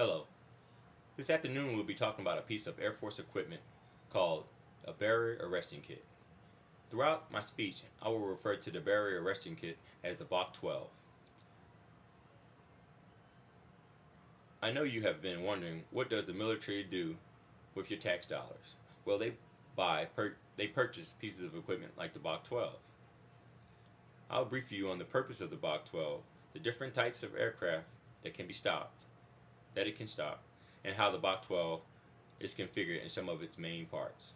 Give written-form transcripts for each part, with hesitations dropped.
Hello. This afternoon we'll be talking about a piece of Air Force equipment called a barrier arresting kit. Throughout my speech, I will refer to the barrier arresting kit as the Bach 12. I know you have been wondering, what does the military do with your tax dollars? Well, they purchase pieces of equipment like the Bach 12. I'll brief you on the purpose of the Bach 12, the different types of aircraft that it can stop, and how the Bach 12 is configured in some of its main parts.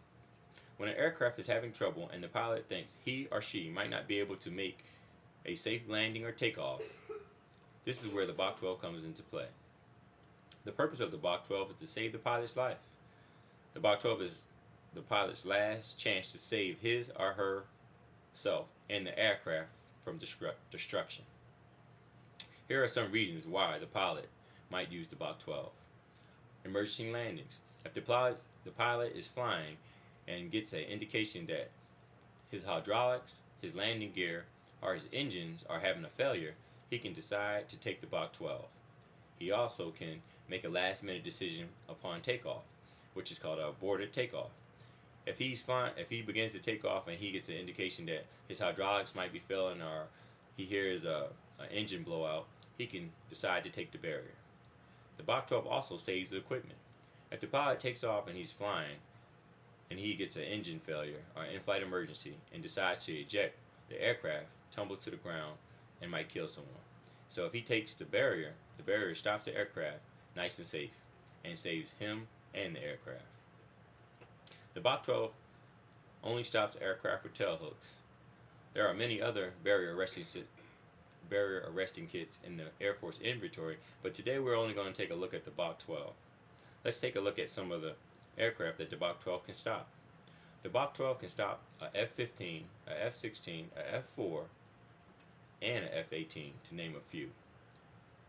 When an aircraft is having trouble and the pilot thinks he or she might not be able to make a safe landing or takeoff, this is where the Bach 12 comes into play. The purpose of the Bach 12 is to save the pilot's life. The Bach 12 is the pilot's last chance to save his or herself and the aircraft from destruction. Here are some reasons why the pilot might use the Bach 12. Emergency landings. If the pilot is flying and gets an indication that his hydraulics, his landing gear, or his engines are having a failure, he can decide to take the Bach 12. He also can make a last-minute decision upon takeoff, which is called a aborted takeoff. If he begins to take off and he gets an indication that his hydraulics might be failing or he hears an engine blowout, he can decide to take the barrier. The Bach 12 also saves the equipment. If the pilot takes off and he's flying and he gets an engine failure or in-flight emergency and decides to eject, the aircraft tumbles to the ground and might kill someone. So if he takes the barrier stops the aircraft nice and safe and saves him and the aircraft. The Bach 12 only stops aircraft with tail hooks. There are many other barrier arresting kits in the Air Force inventory, but today we're only going to take a look at the Bach 12. Let's take a look at some of the aircraft that the Bach 12 can stop. The Bach 12 can stop a F-15, a F-16, a F-4, and a F-18, to name a few.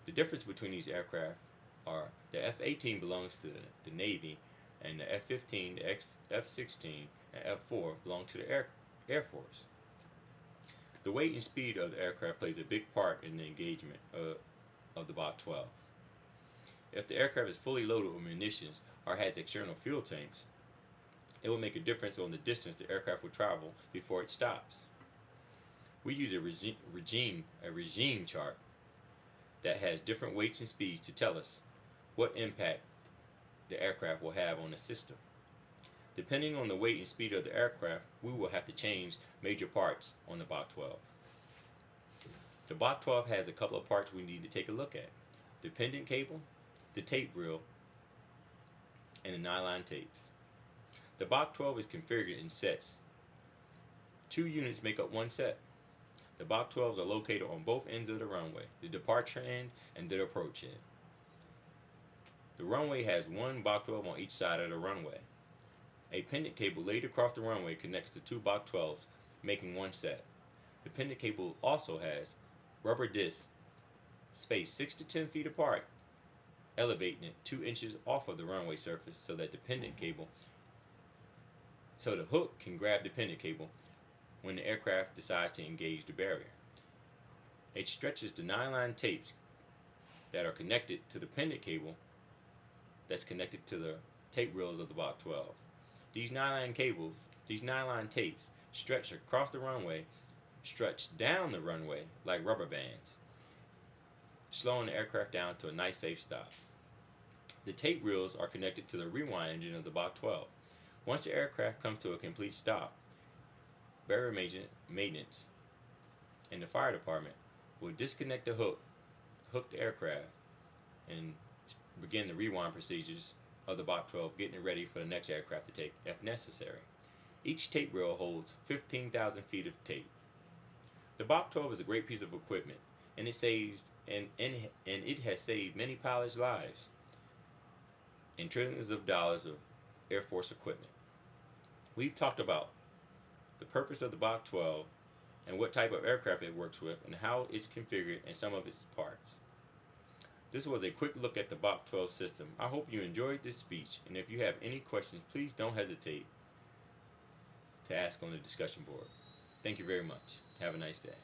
The difference between these aircraft are the F-18 belongs to the Navy, and the F-15, the F-16, and F-4 belong to the Air Force. The weight and speed of the aircraft plays a big part in the engagement of the Bach 12. If the aircraft is fully loaded with munitions or has external fuel tanks, it will make a difference on the distance the aircraft will travel before it stops. We use a regime chart that has different weights and speeds to tell us what impact the aircraft will have on the system. Depending on the weight and speed of the aircraft, we will have to change major parts on the Bach 12. The Bach 12 has a couple of parts we need to take a look at: the pendant cable, the tape reel, and the nylon tapes. The Bach 12 is configured in sets. 2 units make up one set. The Bach 12s are located on both ends of the runway, the departure end and the approach end. The runway has one Bach 12 on each side of the runway. A pendant cable laid across the runway connects the 2 Bach 12s, making one set. The pendant cable also has rubber discs spaced 6 to 10 feet apart, elevating it 2 inches off of the runway surface so that the hook can grab the pendant cable when the aircraft decides to engage the barrier. It stretches the nylon tapes that are connected to the pendant cable that's connected to the tape reels of the Bach 12. These nylon tapes stretch across the runway, stretch down the runway like rubber bands, slowing the aircraft down to a nice safe stop. The tape reels are connected to the rewind engine of the Bach 12. Once the aircraft comes to a complete stop, barrier maintenance and the fire department will disconnect the hook the aircraft, and begin the rewind procedures of the Bach 12, getting it ready for the next aircraft to take if necessary. Each tape reel holds 15,000 feet of tape. The Bach 12 is a great piece of equipment, and it has saved many pilots' lives and trillions of dollars of Air Force equipment. We've talked about the purpose of the Bach 12 and what type of aircraft it works with and how it's configured and some of its parts. This was a quick look at the Bach 12 system. I hope you enjoyed this speech, and if you have any questions, please don't hesitate to ask on the discussion board. Thank you very much. Have a nice day.